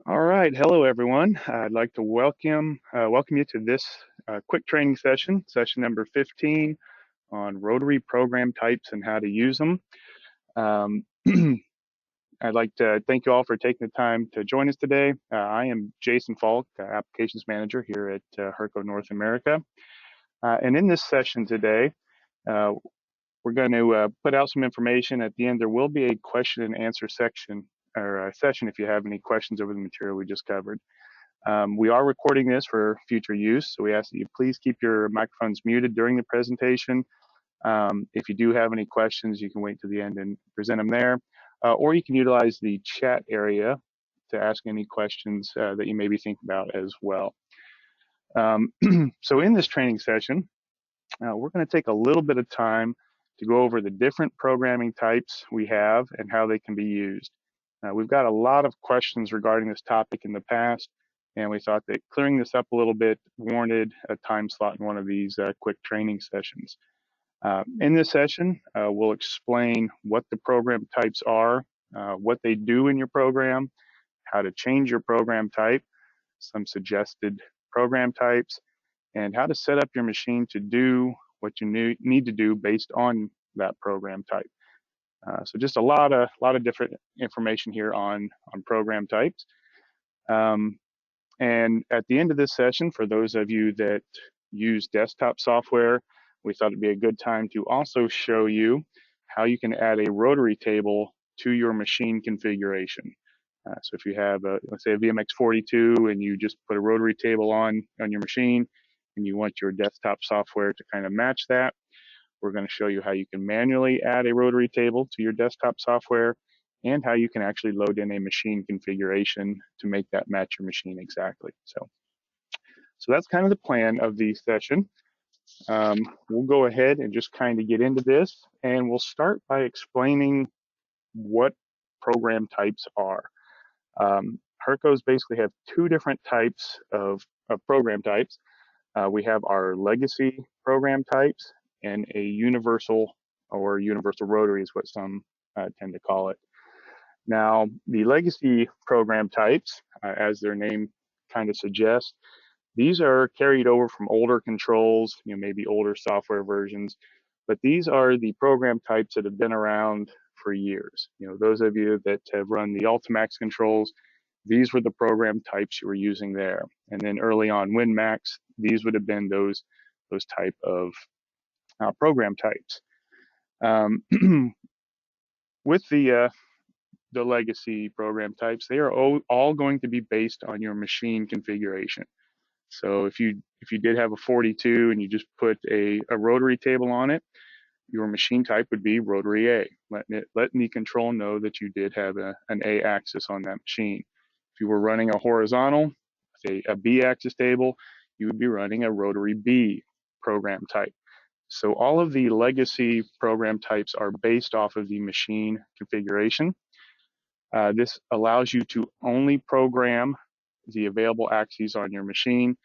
All right, hello everyone. I'd like to welcome you to this quick training session, session number 15 on rotary program types and how to use them. Um, I'd like to thank you all for taking the time to join us today. I am Jason Falk, Applications Manager here at Herco North America. And in this session today, uh, we're going to put out some information. At the end, there will be a question and answer section or session if you have any questions over the material we just covered. We are recording this for future use, so we ask that you please keep your microphones muted during the presentation. If you do have any questions, you can wait to the end and present them there, or you can utilize the chat area to ask any questions that you maybe think about as well. So in this training session, we're going to take a little bit of time to go over the different programming types we have and how they can be used. We've got a lot of questions regarding this topic in the past, and we thought that clearing this up a little bit warranted a time slot in one of these quick training sessions. In this session, we'll explain what the program types are, what they do in your program, how to change your program type, some suggested program types, and how to set up your machine to do what you need to do based on that program type. So just a lot of different information here on program types. And at the end of this session, for those of you that use desktop software, we thought it'd be a good time to also show you how you can add a rotary table to your machine configuration. So if you have, let's say a VMX42 and you just put a rotary table on your machine and you want your desktop software to kind of match that, we're going to show you how you can manually add a rotary table to your desktop software and how you can actually load in a machine configuration to make that match your machine exactly. So that's kind of the plan of the session. We'll go ahead and just kind of get into this, and we'll start by explaining what program types are. Hercos basically have two different types of program types. We have our legacy program types and a universal or universal rotary is what some tend to call it. Now, the legacy program types, as their name kind of suggests, these are carried over from older controls, maybe older software versions, but these are the program types that have been around for years. Those of you that have run the Ultimax controls, these were the program types you were using there. And then early on WinMax, these would have been those type of program types. With the legacy program types, they are all going to be based on your machine configuration. So if you did have a 42 and you just put a rotary table on it, your machine type would be rotary A, letting the control know that you did have an A axis on that machine. If you were running a horizontal, say a B axis table, you would be running a rotary B program type. So all of the legacy program types are based off of the machine configuration. This allows you to only program the available axes on your machine,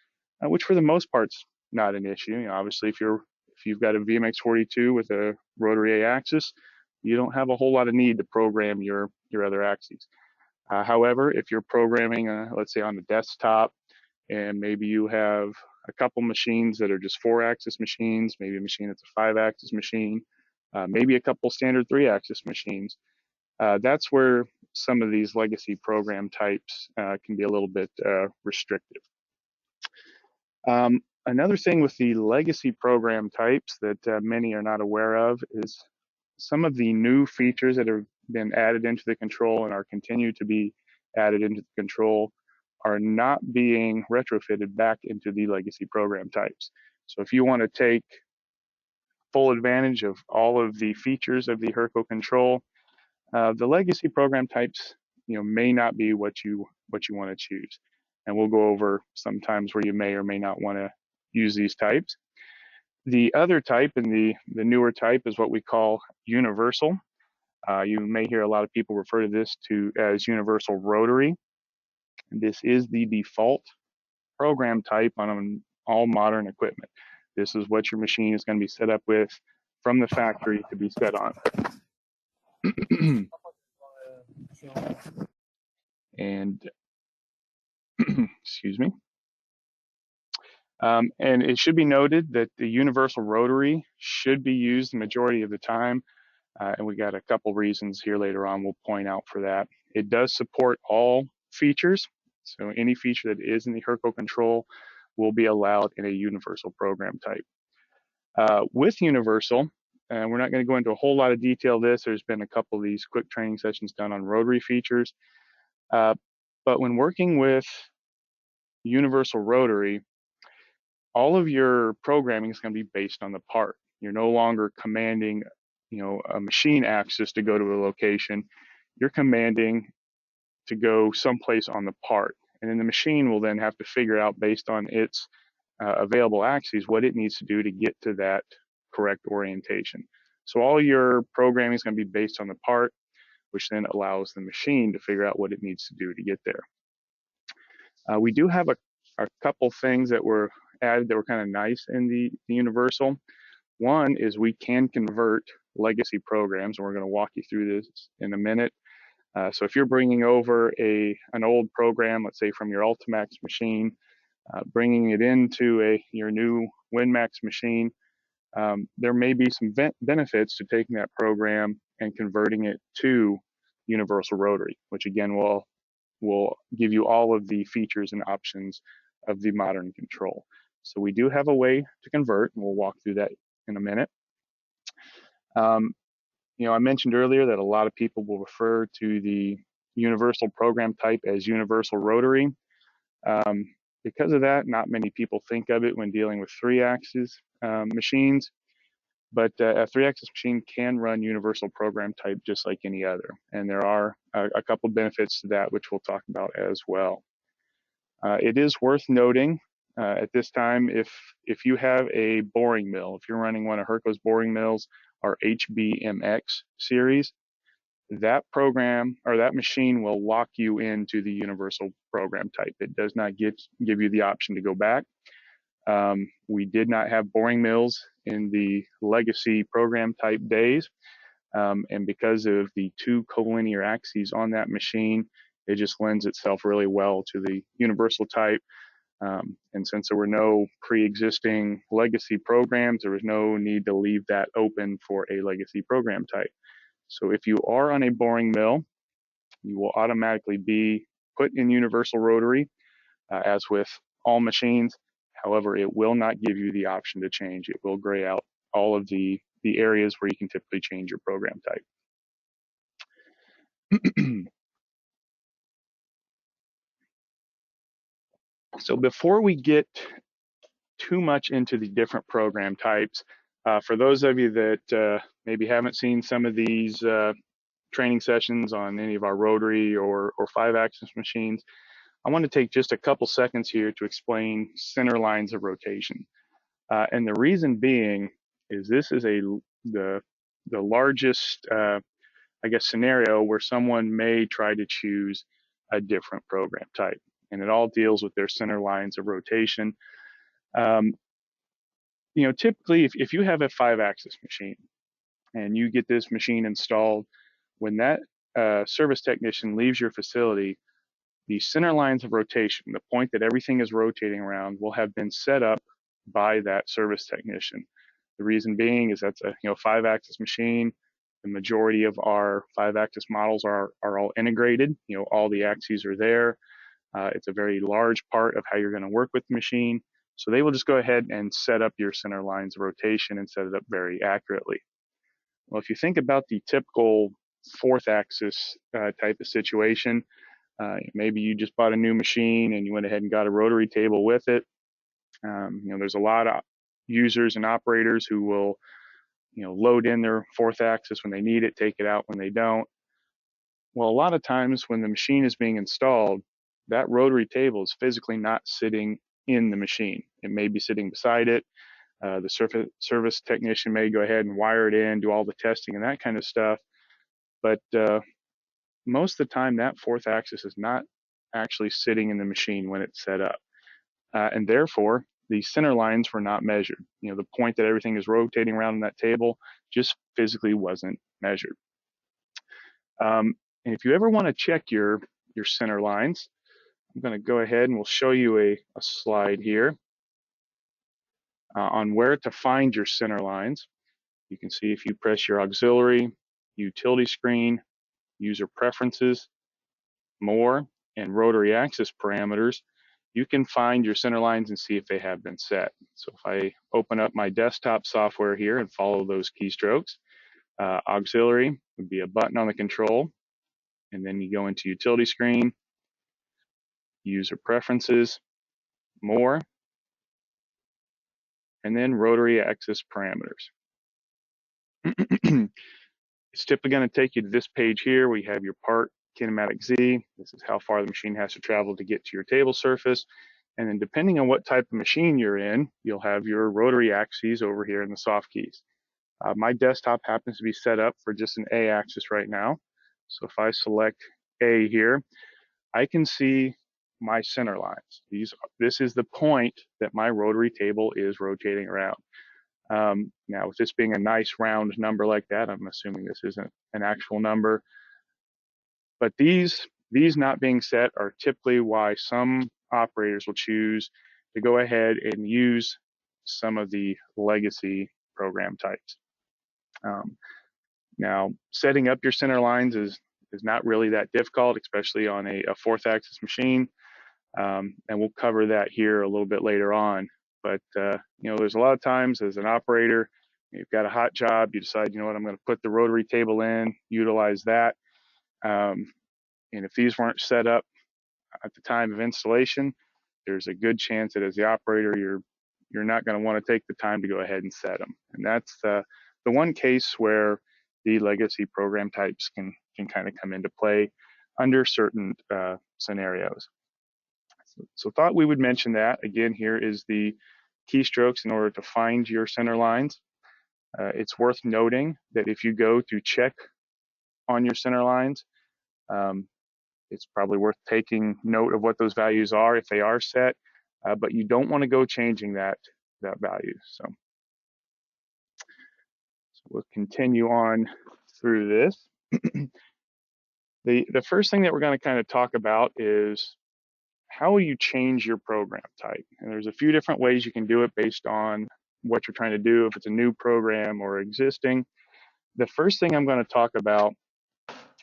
which for the most part's not an issue. Obviously, if you've got a VMX42 with a rotary A axis, you don't have a whole lot of need to program your other axes. However, if you're programming, let's say on the desktop, and maybe you have a couple machines that are just 4-axis machines, maybe a machine that's a 5-axis machine, maybe a couple standard 3-axis machines, that's where some of these legacy program types can be a little bit restrictive. Another thing with the legacy program types that many are not aware of is some of the new features that have been added into the control and are continued to be added into the control are not being retrofitted back into the legacy program types. So if you want to take full advantage of all of the features of the Herco control, the legacy program types, may not be what you want to choose. And we'll go over some times where you may or may not want to use these types. The other type and the newer type is what we call universal. You may hear a lot of people refer to this as universal rotary. This is the default program type on all modern equipment. This is what your machine is going to be set up with from the factory to be set on. And Excuse me. And it should be noted that the universal rotary should be used the majority of the time. And we got a couple reasons here later on we'll point out for that. It does support all features. So any feature that is in the Hurco control will be allowed in a universal program type. With universal, we're not going to go into a whole lot of detail of this. There's been a couple of these quick training sessions done on rotary features. But when working with universal rotary, all of your programming is going to be based on the part. You're no longer commanding, a machine axis to go to a location. You're commanding to go someplace on the part. And then the machine will then have to figure out based on its available axes what it needs to do to get to that correct orientation. So all your programming is going to be based on the part, which then allows the machine to figure out what it needs to do to get there. We do have a couple things that were added that were kind of nice in the universal. One is we can convert legacy programs, and we're going to walk you through this in a minute. So if you're bringing over an old program, let's say from your Ultimax machine, bringing it into your new WinMax machine, there may be some benefits to taking that program and converting it to universal rotary, which again will give you all of the features and options of the modern control. So we do have a way to convert, and we'll walk through that in a minute. I mentioned earlier that a lot of people will refer to the universal program type as universal rotary. Because of that, not many people think of it when dealing with 3-axis machines, but a 3-axis machine can run universal program type just like any other. And there are a couple benefits to that, which we'll talk about as well. It is worth noting at this time, if you have a boring mill, if you're running one of Hurco's boring mills, our HBMX series, that program or that machine will lock you into the universal program type. It does not give you the option to go back. We did not have boring mills in the legacy program type days. And because of the 2 collinear axes on that machine, it just lends itself really well to the universal type. And since there were no pre-existing legacy programs, there was no need to leave that open for a legacy program type. So if you are on a boring mill, you will automatically be put in universal rotary, as with all machines. However, it will not give you the option to change. It will gray out all of the areas where you can typically change your program type. So before we get too much into the different program types, for those of you that maybe haven't seen some of these training sessions on any of our rotary or 5-axis machines, I want to take just a couple seconds here to explain center lines of rotation. And the reason being is this is the largest, scenario where someone may try to choose a different program type. And it all deals with their center lines of rotation. Typically, if you have a 5-axis machine and you get this machine installed, when that service technician leaves your facility, the center lines of rotation, the point that everything is rotating around, will have been set up by that service technician. The reason being is that's a 5-axis machine. The majority of our 5-axis models are all integrated. All the axes are there. It's a very large part of how you're going to work with the machine. So they will just go ahead and set up your center lines of rotation and set it up very accurately. Well, if you think about the typical 4th-axis type of situation, maybe you just bought a new machine and you went ahead and got a rotary table with it. There's a lot of users and operators who will, load in their 4th-axis when they need it, take it out when they don't. Well, a lot of times when the machine is being installed, that rotary table is physically not sitting in the machine. It may be sitting beside it. The service technician may go ahead and wire it in, do all the testing and that kind of stuff. But most of the time, that 4th-axis is not actually sitting in the machine when it's set up. And therefore, the center lines were not measured. The point that everything is rotating around on that table just physically wasn't measured. And if you ever want to check your center lines, I'm going to go ahead and we'll show you a slide here on where to find your center lines. You can see if you press your auxiliary, utility screen, user preferences, more, and rotary axis parameters, you can find your center lines and see if they have been set. So if I open up my desktop software here and follow those keystrokes, auxiliary would be a button on the control, and then you go into utility screen, user preferences, more, and then rotary axis parameters. It's typically going to take you to this page here. We have your part kinematic Z. This is how far the machine has to travel to get to your table surface. And then depending on what type of machine you're in, you'll have your rotary axes over here in the soft keys. My desktop happens to be set up for just an A axis right now. So if I select A here, I can see my center lines. This is the point that my rotary table is rotating around. Now, with this being a nice round number like that, I'm assuming this isn't an actual number, but these not being set are typically why some operators will choose to go ahead and use some of the legacy program types. Now, setting up your center lines is not really that difficult, especially on a fourth axis machine, and we'll cover that here a little bit later on. But there's a lot of times as an operator, you've got a hot job, you decide, you know what, I'm going to put the rotary table in, utilize that. And if these weren't set up at the time of installation, there's a good chance that as the operator, you're not going to want to take the time to go ahead and set them. And that's the one case where the legacy program types can kind of come into play under certain scenarios. So thought we would mention that. Again, here is the keystrokes in order to find your center lines. It's worth noting that if you go to check on your center lines, it's probably worth taking note of what those values are if they are set, but you don't want to go changing that value. So we'll continue on through this. The first thing that we're going to kind of talk about is how will you change your program type? And there's a few different ways you can do it based on what you're trying to do, if it's a new program or existing. The first thing I'm going to talk about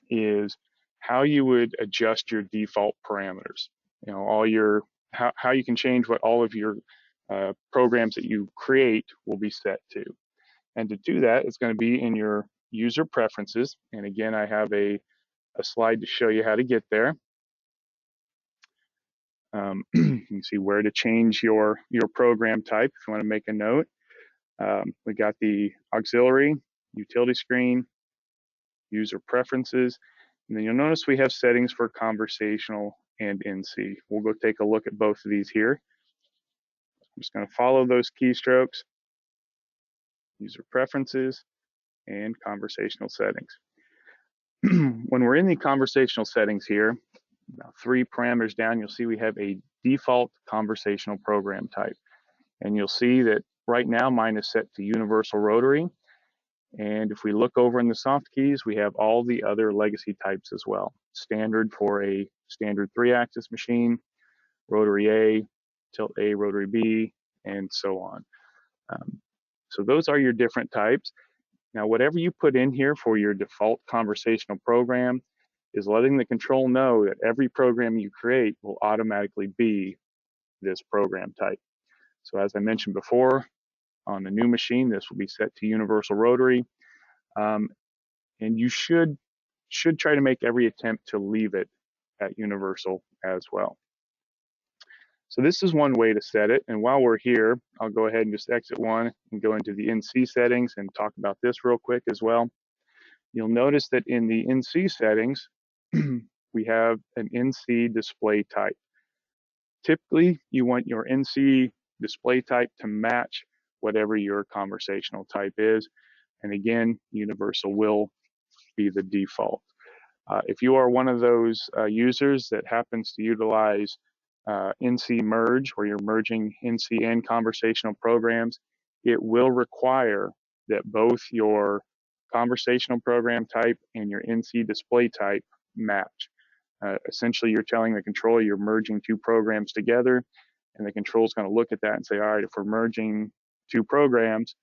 is how you would adjust your default parameters. How you can change what all of your programs that you create will be set to. And to do that, it's going to be in your user preferences. And again, I have a slide to show you how to get there. You can see where to change your program type if you want to make a note. We got the auxiliary, utility screen, user preferences, and then you'll notice we have settings for conversational and NC. We'll go take a look at both of these here. I'm just going to follow those keystrokes, user preferences, and conversational settings. When we're in the conversational settings here, about 3 parameters down, you'll see we have a default conversational program type. And you'll see that right now mine is set to universal rotary. And if we look over in the soft keys, we have all the other legacy types as well. Standard for a standard 3-axis machine, rotary A, tilt A, rotary B, and so on. So those are your different types. Now, whatever you put in here for your default conversational program is letting the control know that every program you create will automatically be this program type. So as I mentioned before, on the new machine, this will be set to universal rotary. And you should try to make every attempt to leave it at universal as well. So this is one way to set it. And while we're here, I'll go ahead and just exit one and go into the NC settings and talk about this real quick as well. You'll notice that in the NC settings, we have an NC display type. Typically, you want your NC display type to match whatever your conversational type is. And again, universal will be the default. If you are one of those users that happens to utilize NC merge, where you're merging NC and conversational programs, it will require that both your conversational program type and your NC display type match. Essentially, you're telling the controller you're merging two programs together, and the control is going to look at that and say, all right, if we're merging two programs,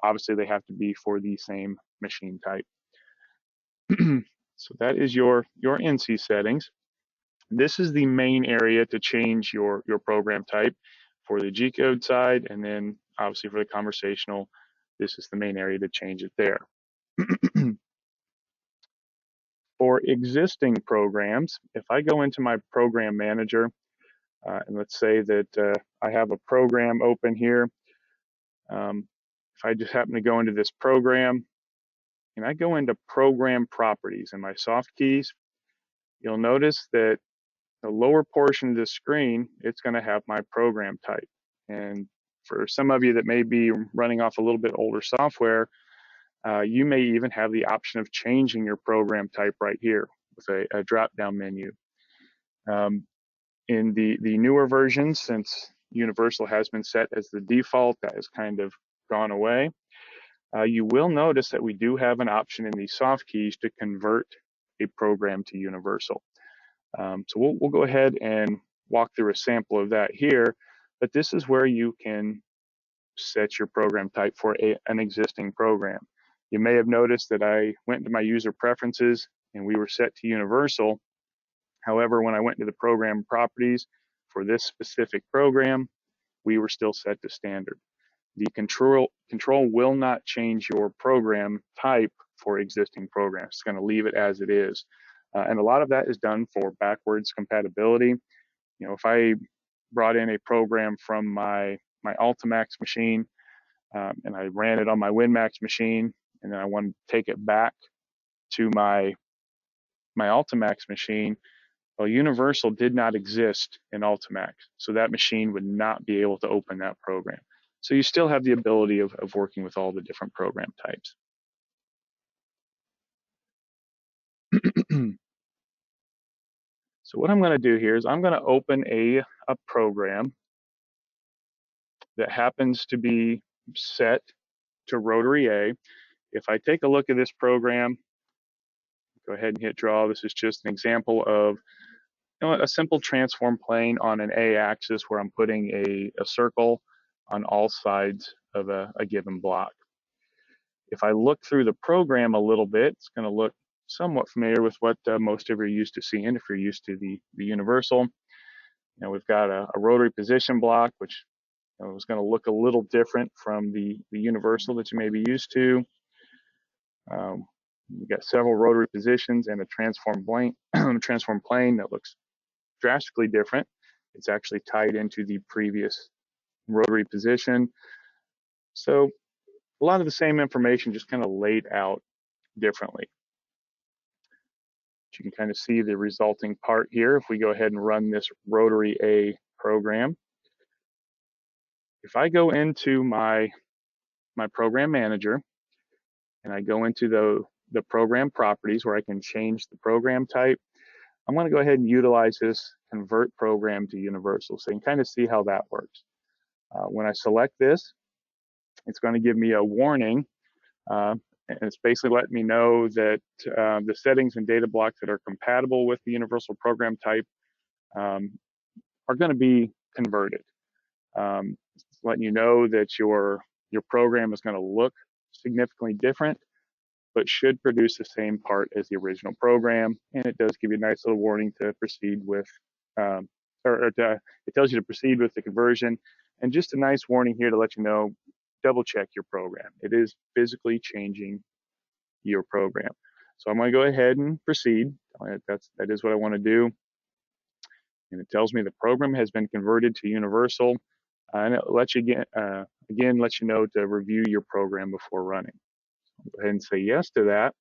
obviously they have to be for the same machine type. So that is your NC settings. This is the main area to change your program type for the G-code side, and then obviously for the conversational, this is the main area to change it there. For existing programs, if I go into my program manager, and let's say that I have a program open here, if I just happen to go into this program, and I go into program properties and my soft keys, you'll notice that the lower portion of the screen, it's going to have my program type. And for some of you that may be running off a little bit older software, you may even have the option of changing your program type right here with a drop-down menu. In the newer versions, since Universal has been set as the default, that has kind of gone away. You will notice that we do have an option in the soft keys to convert a program to Universal. So we'll go ahead and walk through a sample of that here, but this is where you can set your program type for an existing program. You may have noticed that I went into my user preferences and we were set to Universal. However, when I went to the program properties for this specific program, we were still set to standard. The control will not change your program type for existing programs. It's going to leave it as it is. And a lot of that is done for backwards compatibility. You know, if I brought in a program from my Ultimax machine and I ran it on my WinMax machine, and then I wanted to take it back to my Ultimax machine, well, Universal did not exist in Ultimax, so that machine would not be able to open that program. So you still have the ability of working with all the different program types. So what I'm going to do here is I'm going to open a program that happens to be set to Rotary A. If I take a look at this program, go ahead and hit draw. This is just an example of a simple transform plane on an A axis where I'm putting a circle on all sides of a given block. If I look through the program a little bit, it's going to look somewhat familiar with what most of you are used to seeing if you're used to the Universal. You know, we've got a rotary position block, which is going to look a little different from the Universal that you may be used to. We've got several rotary positions and a transform plane that looks drastically different. It's actually tied into the previous rotary position. So a lot of the same information just kind of laid out differently. You can kind of see the resulting part here. If we go ahead and run this Rotary A program, if I go into my program manager and I go into the program properties where I can change the program type, I'm going to go ahead and utilize this convert program to Universal, so you can kind of see how that works. When I select this, it's going to give me a warning, and it's basically letting me know that the settings and data blocks that are compatible with the Universal program type are going to be converted. It's letting you know that your program is going to look significantly different, but should produce the same part as the original program. And it does give you a nice little warning to proceed with, it tells you to proceed with the conversion. And just a nice warning here to let you know, double check your program. It is physically changing your program. So I'm going to go ahead and proceed. That is what I want to do. And it tells me the program has been converted to Universal. And it lets you again lets you know to review your program before running. Go ahead and say yes to that,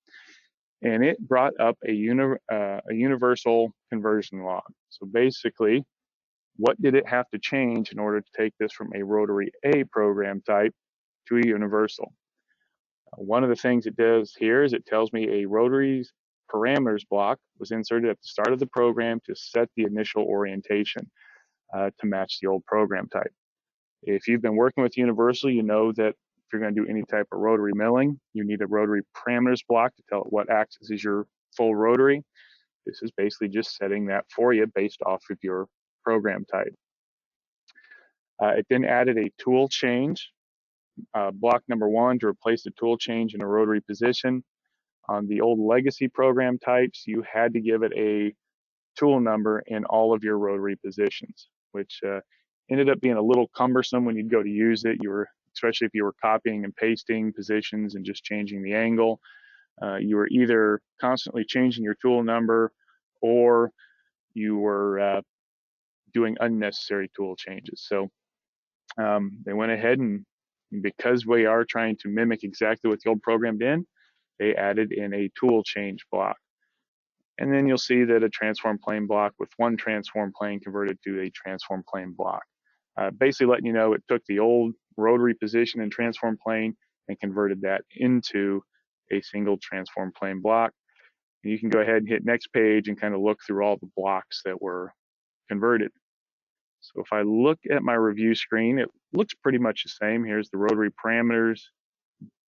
and it brought up a Universal conversion log. So basically, what did it have to change in order to take this from a Rotary A program type to a Universal? One of the things it does here is it tells me a Rotary's parameters block was inserted at the start of the program to set the initial orientation to match the old program type. If you've been working with Universal, you know that if you're going to do any type of rotary milling, you need a rotary parameters block to tell it what axis is your full rotary. This is basically just setting that for you based off of your program type. It then added a tool change, block number 1, to replace the tool change in a rotary position. On the old legacy program types, you had to give it a tool number in all of your rotary positions, which ended up being a little cumbersome when you'd go to use it. Especially if you were copying and pasting positions and just changing the angle, you were either constantly changing your tool number or you were doing unnecessary tool changes. So they went ahead and because we are trying to mimic exactly what the old programmed in, they added in a tool change block. And then you'll see that a transform plane block with one transform plane converted to a transform plane block. Basically letting you know it took the old rotary position and transform plane and converted that into a single transform plane block. And you can go ahead and hit next page and kind of look through all the blocks that were converted. So if I look at my review screen, it looks pretty much the same. Here's the rotary parameters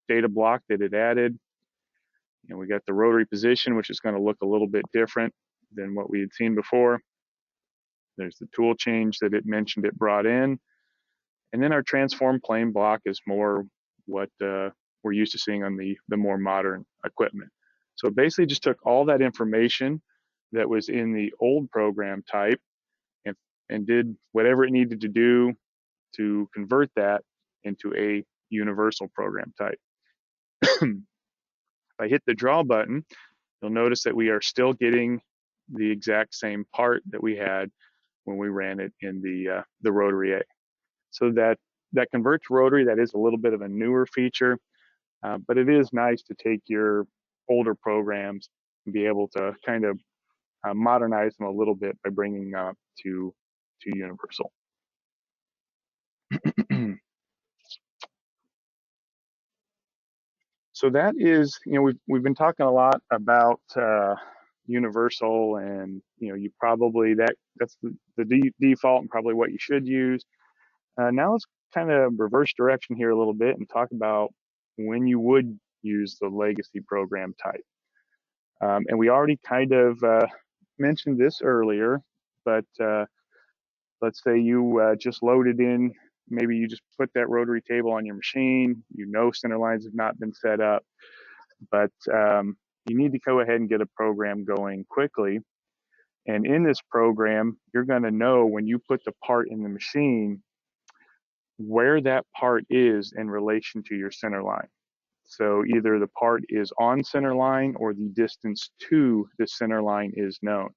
data block that it added. And we got the rotary position, which is going to look a little bit different than what we had seen before. There's the tool change that it mentioned it brought in. And then our transform plane block is more what we're used to seeing on the more modern equipment. So it basically just took all that information that was in the old program type and did whatever it needed to do to convert that into a universal program type. If I hit the draw button, you'll notice that we are still getting the exact same part that we had when we ran it in the rotary A. So that convert to rotary, that is a little bit of a newer feature, but it is nice to take your older programs and be able to kind of modernize them a little bit by bringing them up to universal. So that is, we've been talking a lot about universal, and you probably that's the default and probably what you should use. Now let's kind of reverse direction here a little bit and talk about when you would use the legacy program type. And we already kind of mentioned this earlier, but let's say you just loaded in, maybe you just put that rotary table on your machine, center lines have not been set up, but you need to go ahead and get a program going quickly. And in this program, you're going to know when you put the part in the machine where that part is in relation to your center line. So either the part is on center line or the distance to the center line is known.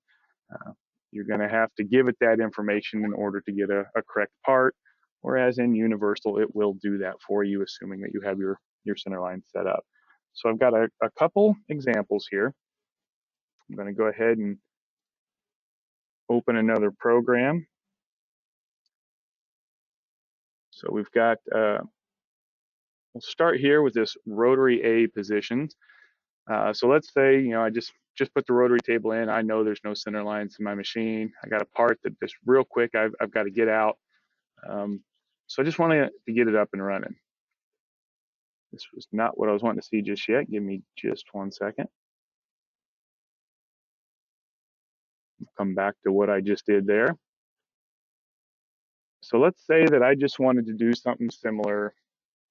You're going to have to give it that information in order to get a correct part, whereas in Universal, it will do that for you, assuming that you have your center line set up. So I've got a couple examples here. I'm going to go ahead and open another program. So we've got, we'll start here with this rotary A position. So let's say, I just put the rotary table in. I know there's no center lines in my machine. I got a part that just real quick I've got to get out. So I just want to get it up and running. This was not what I was wanting to see just yet. Give me just 1 second. Come back to what I just did there. So let's say that I just wanted to do something similar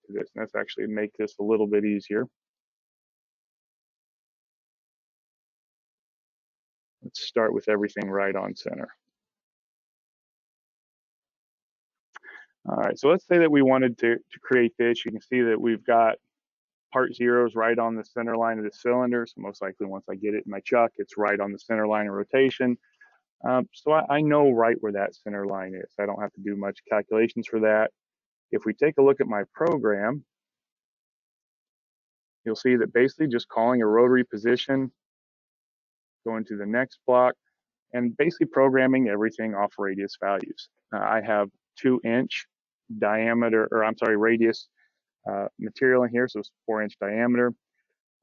to this. And let's actually make this a little bit easier. Let's start with everything right on center. All right, so let's say that we wanted to create this. You can see that we've got part zeros right on the center line of the cylinder. So most likely once I get it in my chuck, it's right on the center line of rotation. So I know right where that center line is. I don't have to do much calculations for that. If we take a look at my program, you'll see that basically just calling a rotary position, going to the next block, and basically programming everything off radius values. I have 2-inch diameter, or I'm sorry, radius material in here, so it's 4-inch diameter,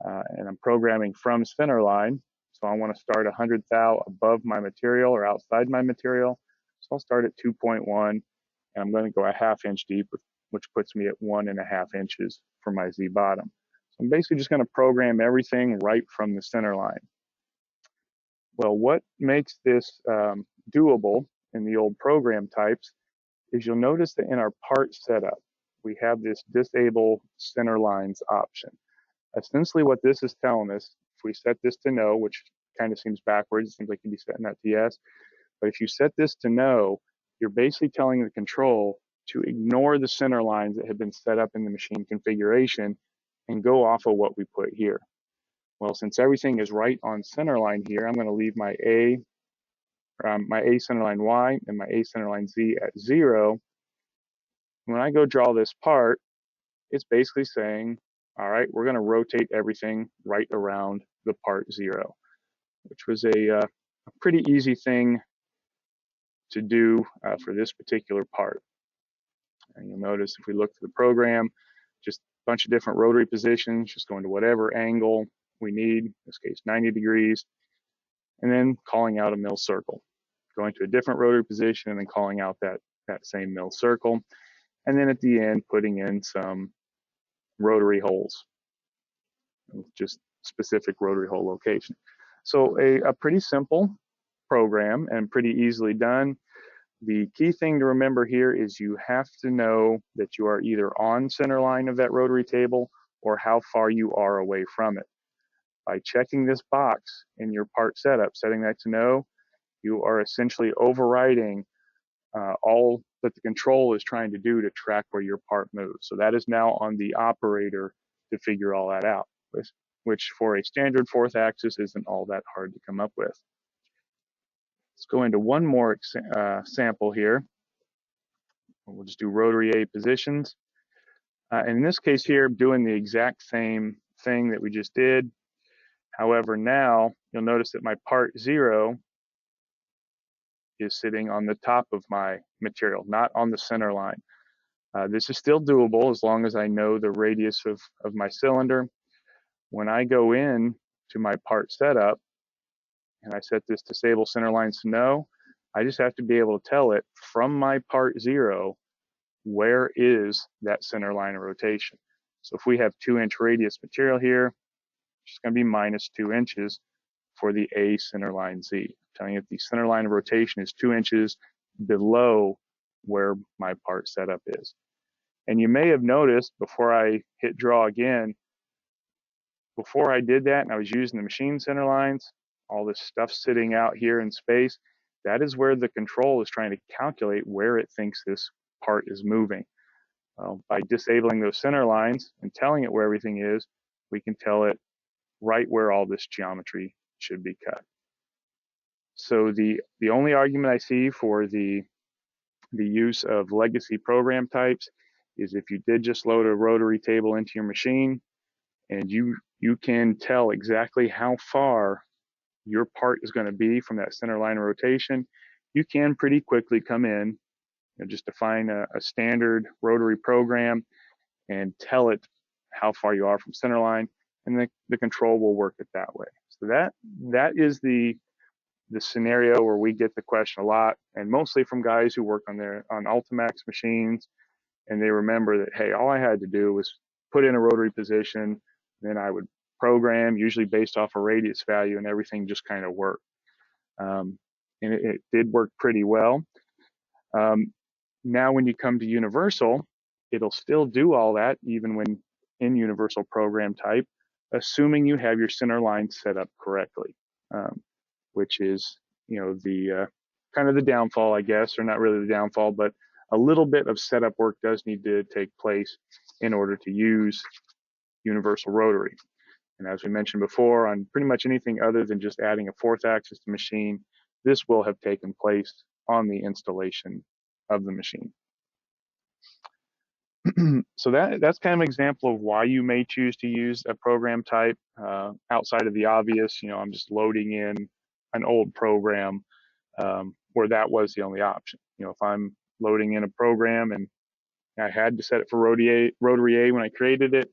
and I'm programming from center line. So I want to start 100 thou above my material or outside my material. So I'll start at 2.1, and I'm going to go a 1/2 inch deep, which puts me at 1.5 inches for my Z bottom. So I'm basically just going to program everything right from the center line. Well, what makes this doable in the old program types is you'll notice that in our part setup, we have this disable center lines option. Essentially what this is telling us, if we set this to no, which kind of seems backwards, it seems like you'd be setting that to yes, but if you set this to no, you're basically telling the control to ignore the center lines that have been set up in the machine configuration and go off of what we put here. Well, since everything is right on center line here, I'm going to leave my A center line Y and my A center line Z at 0. When I go draw this part, it's basically saying, all right, we're going to rotate everything right around the part 0, which was a pretty easy thing to do for this particular part. And you'll notice if we look to the program, just a bunch of different rotary positions, just going to whatever angle we need, in this case 90 degrees, and then calling out a mill circle. Going to a different rotary position and then calling out that same mill circle. And then at the end, putting in some rotary holes, just specific rotary hole location. So a pretty simple program and pretty easily done. The key thing to remember here is you have to know that you are either on center line of that rotary table or how far you are away from it. By checking this box in your part setup, setting that to no, you are essentially overriding all that the control is trying to do to track where your part moves. So that is now on the operator to figure all that out, which for a standard fourth axis isn't all that hard to come up with. Let's go into one more sample here. We'll just do rotary A positions. In this case here, I'm doing the exact same thing that we just did. However, now you'll notice that my part 0 is sitting on the top of my material, not on the center line. This is still doable as long as I know the radius of my cylinder. When I go in to my part setup and I set this disable center lines to no, I just have to be able to tell it from my part 0 where is that center line of rotation. So if we have 2-inch radius material here, it's going to be minus 2 inches for the A center line Z. I'm telling you the center line of rotation is 2 inches below where my part setup is. And you may have noticed before I hit draw again, before I did that and I was using the machine center lines, all this stuff sitting out here in space, that is where the control is trying to calculate where it thinks this part is moving. Well, by disabling those center lines and telling it where everything is, we can tell it right where all this geometry should be cut. So the only argument I see for the use of legacy program types is if you did just load a rotary table into your machine and you can tell exactly how far your part is going to be from that center line of rotation, you can pretty quickly come in and just define a standard rotary program and tell it how far you are from center line, and the control will work it that way. So that is the scenario where we get the question a lot, and mostly from guys who work on Ultimax machines, and they remember that, hey, all I had to do was put in a rotary position, then I would program, usually based off a radius value, and everything just kind of worked. And it did work pretty well. Now when you come to Universal, it'll still do all that even when in Universal program type, assuming you have your center line set up correctly, which is, the kind of the downfall, I guess, or not really the downfall, but a little bit of setup work does need to take place in order to use Universal Rotary. And as we mentioned before, on pretty much anything other than just adding a fourth axis to machine, this will have taken place on the installation of the machine. So that's kind of an example of why you may choose to use a program type outside of the obvious. I'm just loading in an old program where that was the only option. If I'm loading in a program and I had to set it for rotary A when I created it,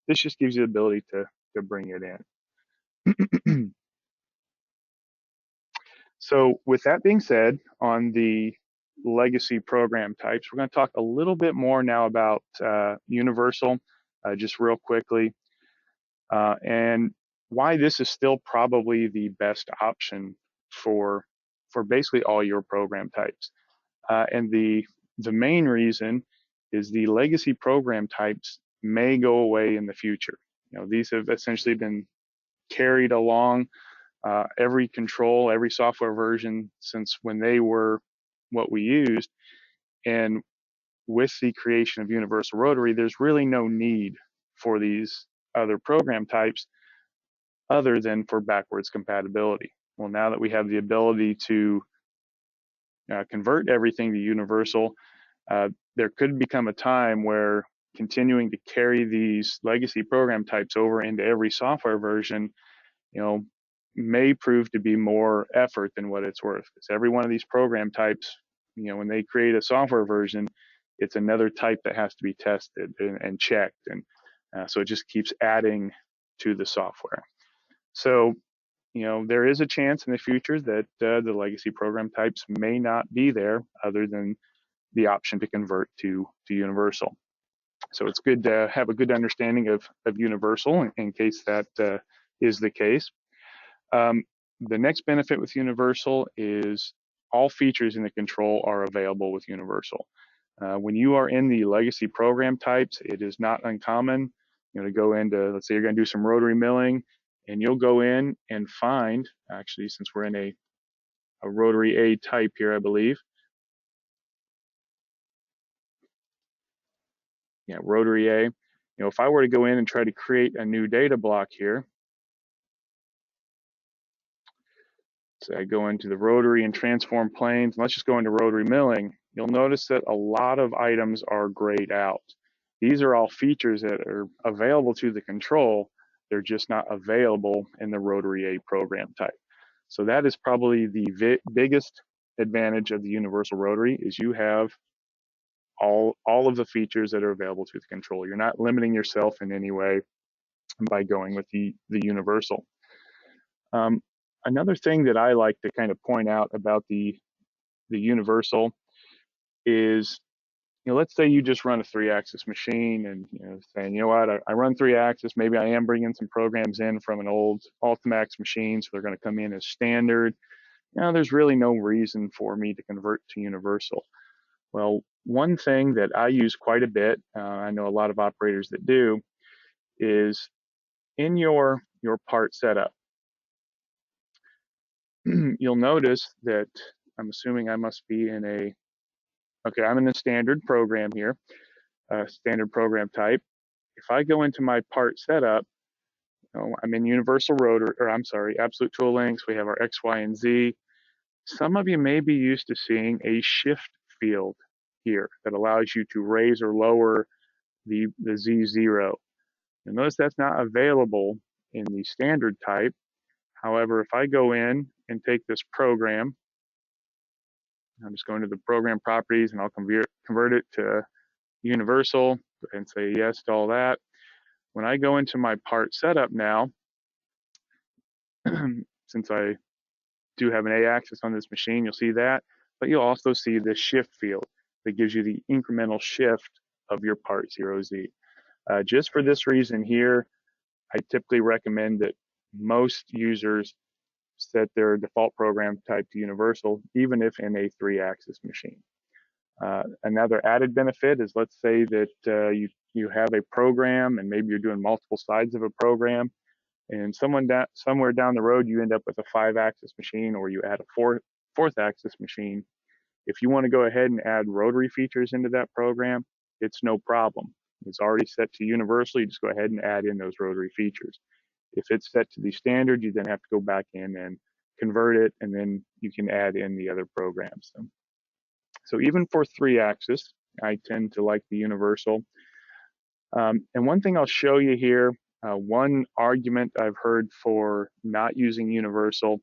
this just gives you the ability to bring it in. So with that being said, on the legacy program types, we're going to talk a little bit more now about Universal, just real quickly, and why this is still probably the best option for basically all your program types. And the main reason is the legacy program types may go away in the future. These have essentially been carried along every control, every software version since when they were what we used. And with the creation of Universal Rotary, there's really no need for these other program types other than for backwards compatibility. Well, now that we have the ability to convert everything to Universal, there could become a time where continuing to carry these legacy program types over into every software version, may prove to be more effort than what it's worth. Because every one of these program types, when they create a software version, it's another type that has to be tested and checked, and so it just keeps adding to the software. So, there is a chance in the future that the legacy program types may not be there, other than the option to convert to Universal. So it's good to have a good understanding of Universal in case that is the case. The next benefit with Universal is all features in the control are available with Universal. When you are in the legacy program types, it is not uncommon, to go into, let's say you're going to do some rotary milling, and you'll go in and find, actually, since we're in a rotary A type here, I believe. Yeah, rotary A. If I were to go in and try to create a new data block here, so I go into the rotary and transform planes, and let's just go into rotary milling, you'll notice that a lot of items are grayed out. These are all features that are available to the control. They're just not available in the rotary A program type. So that is probably the biggest advantage of the Universal Rotary, is you have all of the features that are available to the control. You're not limiting yourself in any way by going with the Universal. Another thing that I like to kind of point out about the Universal is, let's say you just run a 3-axis machine, and saying, what, I run 3-axis, maybe I am bringing some programs in from an old Ultimax machine, so they're going to come in as standard. There's really no reason for me to convert to Universal. Well, one thing that I use quite a bit, I know a lot of operators that do, is in your part setup, you'll notice that, I'm assuming I must be in I'm in the standard program here, standard program type. If I go into my part setup, I'm in Universal Rotary, or I'm sorry, Absolute Tool Links. We have our X, Y, and Z. Some of you may be used to seeing a shift field here that allows you to raise or lower the Z0. You'll notice that's not available in the standard type. However, if I go in and take this program, I'm just going to the program properties, and I'll convert it to Universal and say yes to all that. When I go into my part setup now, since I do have an A-axis on this machine, you'll see that, but you'll also see this shift field that gives you the incremental shift of your part 0Z. Just for this reason here, I typically recommend that most users set their default program type to Universal, even if in a 3-axis machine. Another added benefit is, let's say that you have a program, and maybe you're doing multiple sides of a program, and somewhere down the road you end up with a 5-axis machine, or you add a fourth axis machine. If you want to go ahead and add rotary features into that program, it's no problem. It's already set to Universal. You just go ahead and add in those rotary features. If it's set to the standard, you then have to go back in and convert it, and then you can add in the other programs. So even for 3-axis, I tend to like the Universal. And one thing I'll show you here, one argument I've heard for not using Universal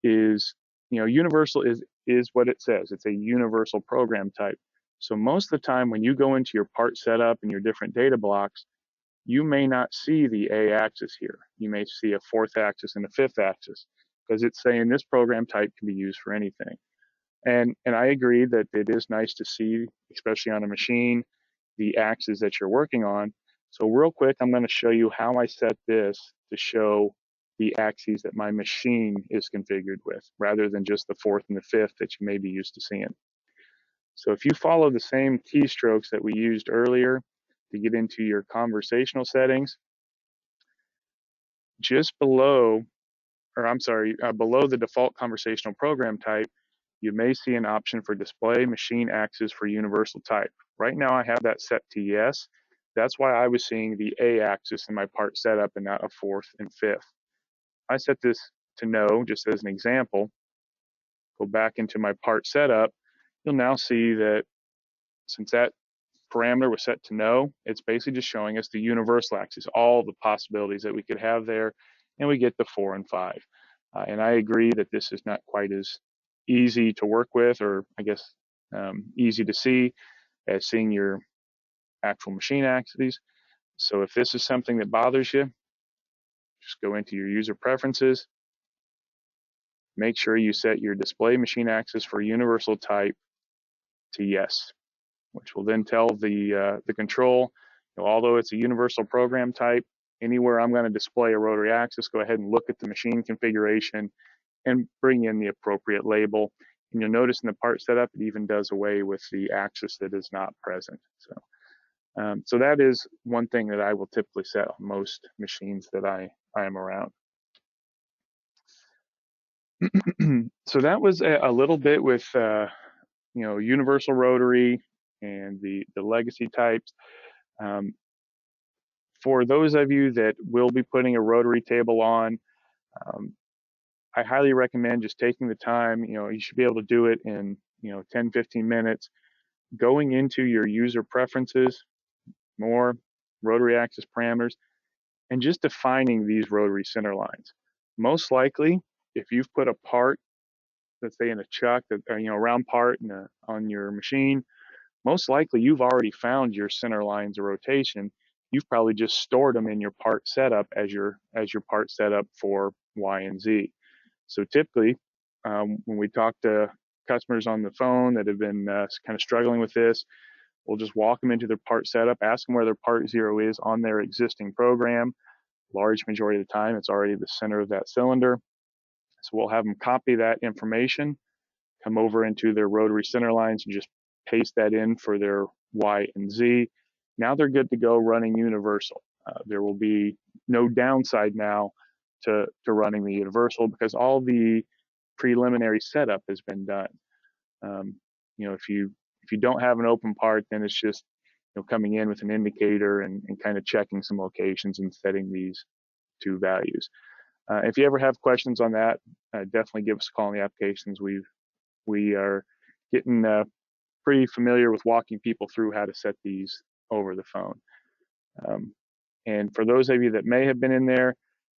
is, Universal is what it says. It's a universal program type. So most of the time when you go into your part setup and your different data blocks, you may not see the A-axis here. You may see a 4th axis and a 5th axis, because it's saying this program type can be used for anything. And I agree that it is nice to see, especially on a machine, the axis that you're working on. So real quick, I'm going to show you how I set this to show the axes that my machine is configured with, rather than just the 4th and the 5th that you may be used to seeing. So if you follow the same keystrokes that we used earlier to get into your conversational settings, just below, or I'm sorry, below the default conversational program type, you may see an option for display machine axis for universal type. Right now I have that set to yes. That's why I was seeing the A axis in my part setup and not a 4th and 5th. I set this to no, just as an example. Go back into my part setup. You'll now see that since that parameter was set to no, it's basically just showing us the universal axis, all the possibilities that we could have there, and we get the 4 and 5. And I agree that this is not quite as easy to work with, or I guess easy to see, as seeing your actual machine axes. So if this is something that bothers you, just go into your user preferences. Make sure you set your display machine axis for universal type to yes, which will then tell the control, although it's a universal program type, anywhere I'm going to display a rotary axis, go ahead and look at the machine configuration and bring in the appropriate label. And you'll notice in the part setup, it even does away with the axis that is not present. So that is one thing that I will typically set on most machines that I am around. So that was a little bit with universal rotary and the legacy types. For those of you that will be putting a rotary table on, I highly recommend just taking the time. You should be able to do it in 10-15 minutes, going into your user preferences, more rotary axis parameters, and just defining these rotary center lines. Most likely, if you've put a part, let's say in a chuck, a round part on your machine, most likely you've already found your center lines of rotation. You've probably just stored them in your part setup as your part setup for Y and Z. So typically, when we talk to customers on the phone that have been kind of struggling with this, we'll just walk them into their part setup, ask them where their part 0 is on their existing program. Large majority of the time, it's already the center of that cylinder. So we'll have them copy that information, come over into their rotary center lines and just paste that in for their Y and Z. Now they're good to go running universal. There will be no downside now to running the universal, because all the preliminary setup has been done. If you don't have an open part, then it's just coming in with an indicator and kind of checking some locations and setting these two values. If you ever have questions on that, definitely give us a call on the applications. We are getting pretty familiar with walking people through how to set these over the phone. And for those of you that may have been in there,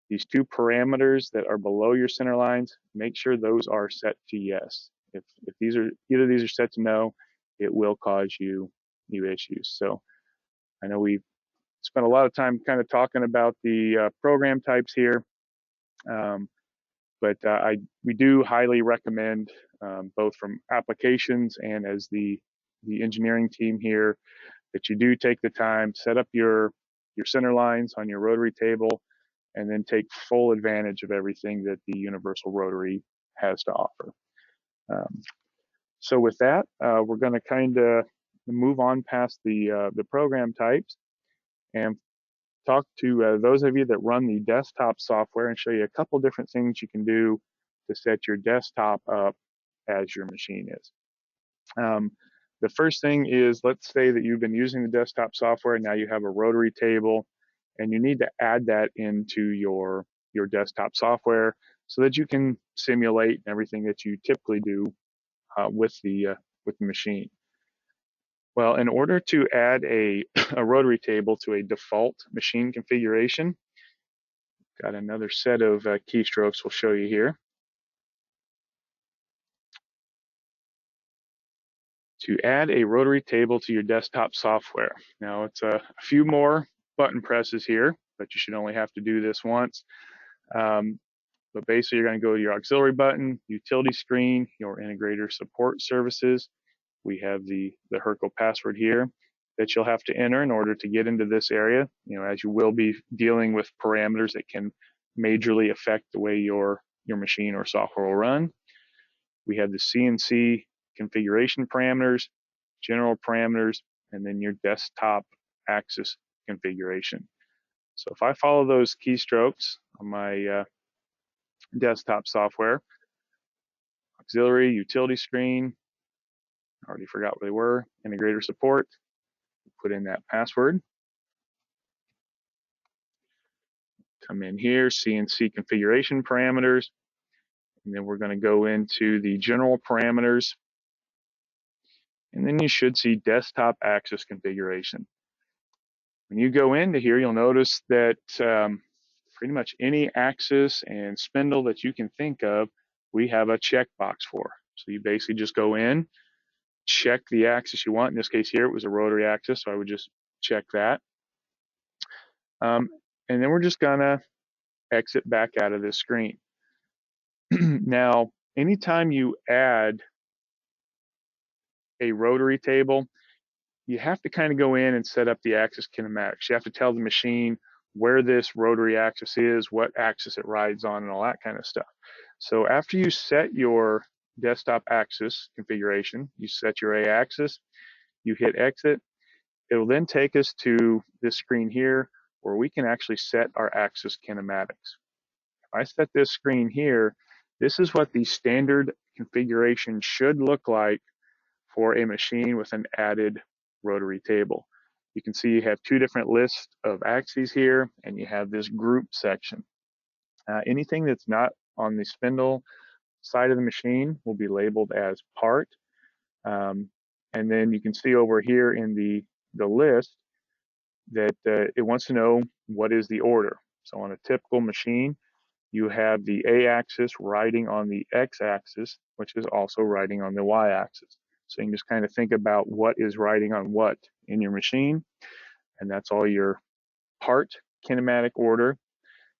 these two parameters that are below your center lines, make sure those are set to yes. If either of these are set to no, it will cause you issues. So I know we've spent a lot of time kind of talking about the program types here, but we do highly recommend, both from applications and as the engineering team here, that you do take the time, set up your center lines on your rotary table, and then take full advantage of everything that the universal rotary has to offer. So with that, we're going to kind of move on past the program types and talk to those of you that run the desktop software and show you a couple different things you can do to set your desktop up as your machine is. The first thing is, let's say that you've been using the desktop software and now you have a rotary table and you need to add that into your desktop software so that you can simulate everything that you typically do with the machine. Well, in order to add a rotary table to a default machine configuration, got another set of keystrokes we'll show you here. To add a rotary table to your desktop software. Now it's a few more button presses here, but you should only have to do this once. But basically you're going to go to your auxiliary button, utility screen, your integrator support services. We have the Herco password here that you'll have to enter in order to get into this area, as you will be dealing with parameters that can majorly affect the way your machine or software will run. We have the CNC configuration parameters, general parameters, and then your desktop axis configuration. So if I follow those keystrokes on my desktop software, auxiliary, utility screen, I already forgot what they were, integrator support, put in that password. Come in here, CNC configuration parameters, and then we're going to go into the general parameters, and then you should see desktop axis configuration. When you go into here, you'll notice that pretty much any axis and spindle that you can think of, we have a checkbox for. So you basically just go in, check the axis you want. In this case here, it was a rotary axis, so I would just check that. And then we're just gonna exit back out of this screen. Now, anytime you add a rotary table, you have to kind of go in and set up the axis kinematics. You have to tell the machine where this rotary axis is, what axis it rides on, and all that kind of stuff. So after you set your desktop axis configuration, you set your A axis, you hit exit, it will then take us to this screen here where we can actually set our axis kinematics. If I set this screen here, this is what the standard configuration should look like for a machine with an added rotary table. You can see you have two different lists of axes here, and you have this group section. Anything that's not on the spindle side of the machine will be labeled as part. And then you can see over here in the list that it wants to know what is the order. So on a typical machine, you have the A axis riding on the X axis, which is also riding on the Y axis. So you can just kind of think about what is riding on what in your machine, and that's all your part kinematic order.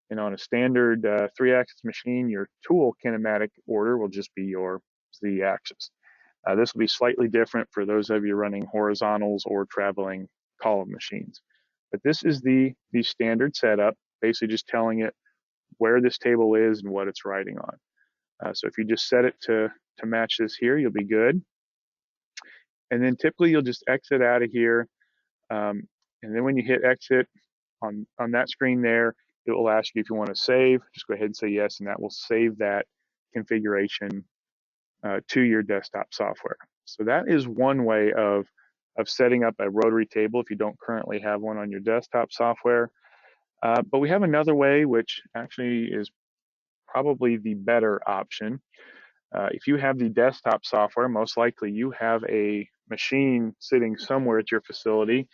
And on a standard 3-axis machine, your tool kinematic order will just be your Z axis. This will be slightly different for those of you running horizontals or traveling column machines. But this is the standard setup, basically just telling it where this table is and what it's riding on. So if you just set it to match this here, you'll be good. And then typically you'll just exit out of here. And then when you hit exit on that screen there, it will ask you if you want to save. Just go ahead and say yes, and that will save that configuration to your desktop software. So that is one way of setting up a rotary table if you don't currently have one on your desktop software. But we have another way, which actually is probably the better option. If you have the desktop software, most likely you have a machine sitting somewhere at your facility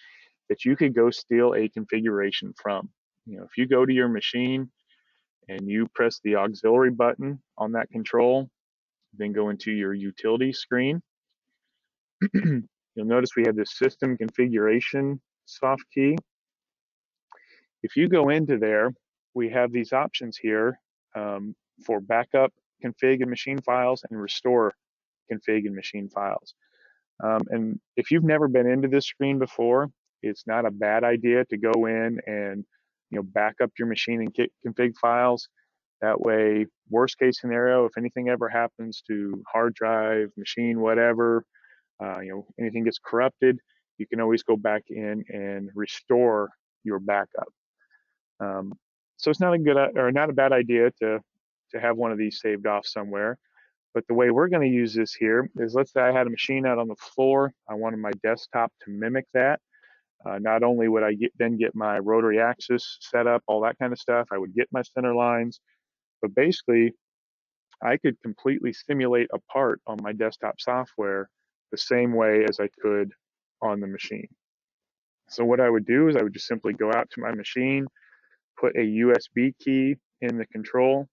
that you could go steal a configuration from. If you go to your machine and you press the auxiliary button on that control, then go into your utility screen, you'll notice we have this system configuration soft key. If you go into there, we have these options here for backup config and machine files and restore config and machine files. And if you've never been into this screen before, it's not a bad idea to go in and back up your machine and config files. That way, worst case scenario, if anything ever happens to hard drive, machine, whatever, anything gets corrupted, you can always go back in and restore your backup. So it's not a bad idea to have one of these saved off somewhere. But the way we're going to use this here is, let's say I had a machine out on the floor. I wanted my desktop to mimic that. Not only would I then get my rotary axis set up, all that kind of stuff, I would get my center lines, but basically I could completely simulate a part on my desktop software the same way as I could on the machine. So what I would do is I would just simply go out to my machine, put a USB key in the control,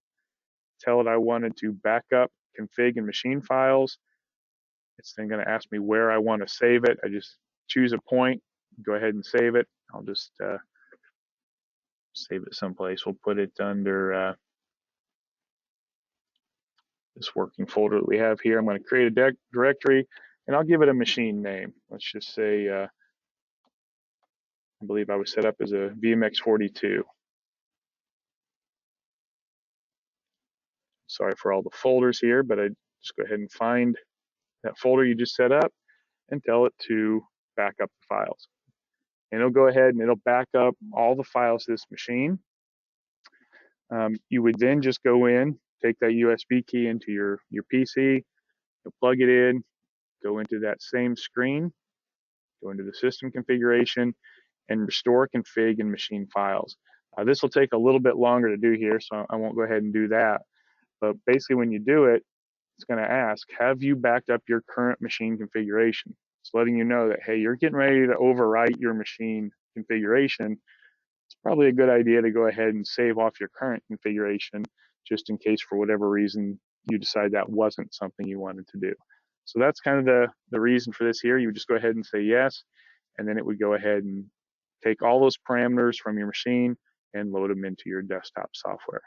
tell it I wanted to back up config and machine files. It's then going to ask me where I want to save it. I just choose a point, go ahead and save it. I'll just save it someplace. We'll put it under this working folder that we have here. I'm going to create a directory, and I'll give it a machine name. Let's just say, I believe I was set up as a VMX42. sorry for all the folders here, but I just go ahead and find that folder you just set up and tell it to back up the files. And it'll go ahead and it'll back up all the files to this machine. You would then just go in, take that USB key into your PC, you'll plug it in, go into that same screen, go into the system configuration, and restore config and machine files. This will take a little bit longer to do here, so I won't go ahead and do that. But basically when you do it, it's going to ask, have you backed up your current machine configuration? It's letting you know that, hey, you're getting ready to overwrite your machine configuration. It's probably a good idea to go ahead and save off your current configuration just in case for whatever reason you decide that wasn't something you wanted to do. So that's kind of the reason for this here. You would just go ahead and say yes, and then it would go ahead and take all those parameters from your machine and load them into your desktop software.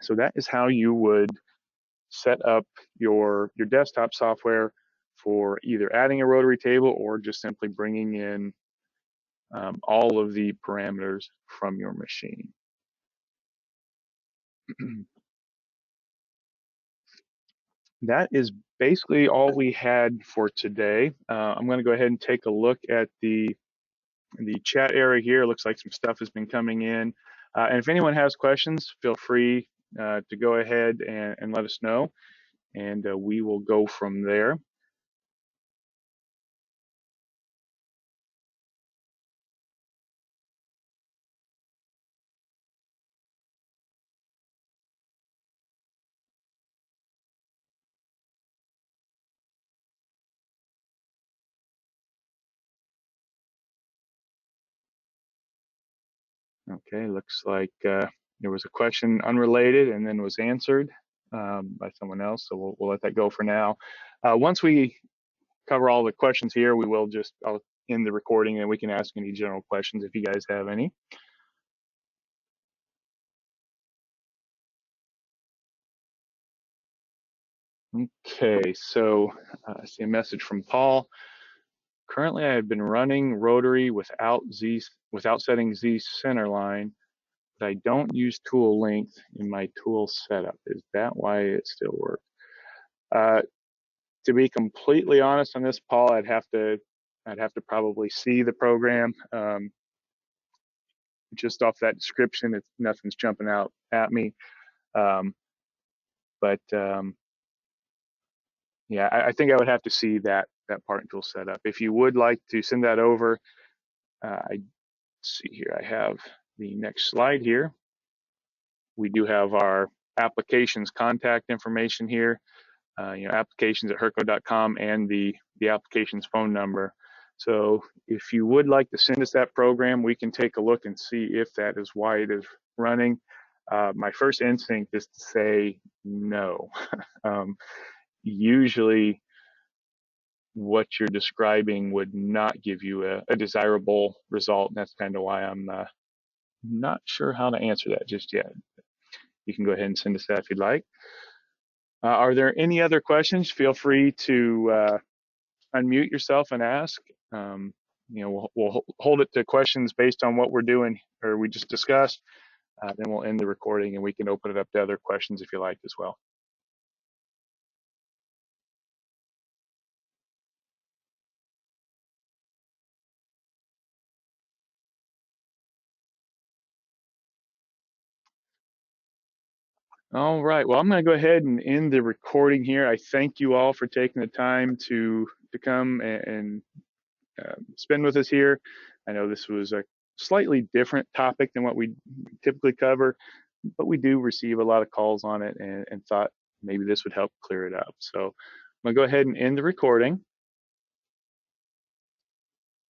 So that is how you would set up your desktop software for either adding a rotary table or just simply bringing in all of the parameters from your machine. That is basically all we had for today. I'm going to go ahead and take a look at the chat area here. It looks like some stuff has been coming in. And if anyone has questions, feel free to go ahead and let us know, and we will go from there. Okay, looks like there was a question unrelated and then was answered by someone else, so we'll let that go for now. Once we cover all the questions here, I'll end the recording and we can ask any general questions if you guys have any. Okay, so I see a message from Paul. Currently, I have been running rotary without setting Z center line, but I don't use tool length in my tool setup. Is that why it still works? To be completely honest on this, Paul, I'd have to probably see the program. Just off that description, nothing's jumping out at me. Yeah, I think I would have to see that part and tool setup. If you would like to send that over, I see here I have the next slide here. We do have our applications contact information here. Applications at herco.com and the applications phone number. So if you would like to send us that program, we can take a look and see if that is why it is running. My first instinct is to say no. Usually what you're describing would not give you a desirable result, and that's kind of why I'm not sure how to answer that just yet. You can go ahead and send us that if you'd like. Are there any other questions? Feel free to unmute yourself and ask. We'll hold it to questions based on what we're doing or we just discussed. Then we'll end the recording and we can open it up to other questions if you like as well. All right, well, I'm going to go ahead and end the recording here. I thank you all for taking the time to come and spend with us here. I know this was a slightly different topic than what we typically cover, but we do receive a lot of calls on it and thought maybe this would help clear it up. So I'm going to go ahead and end the recording.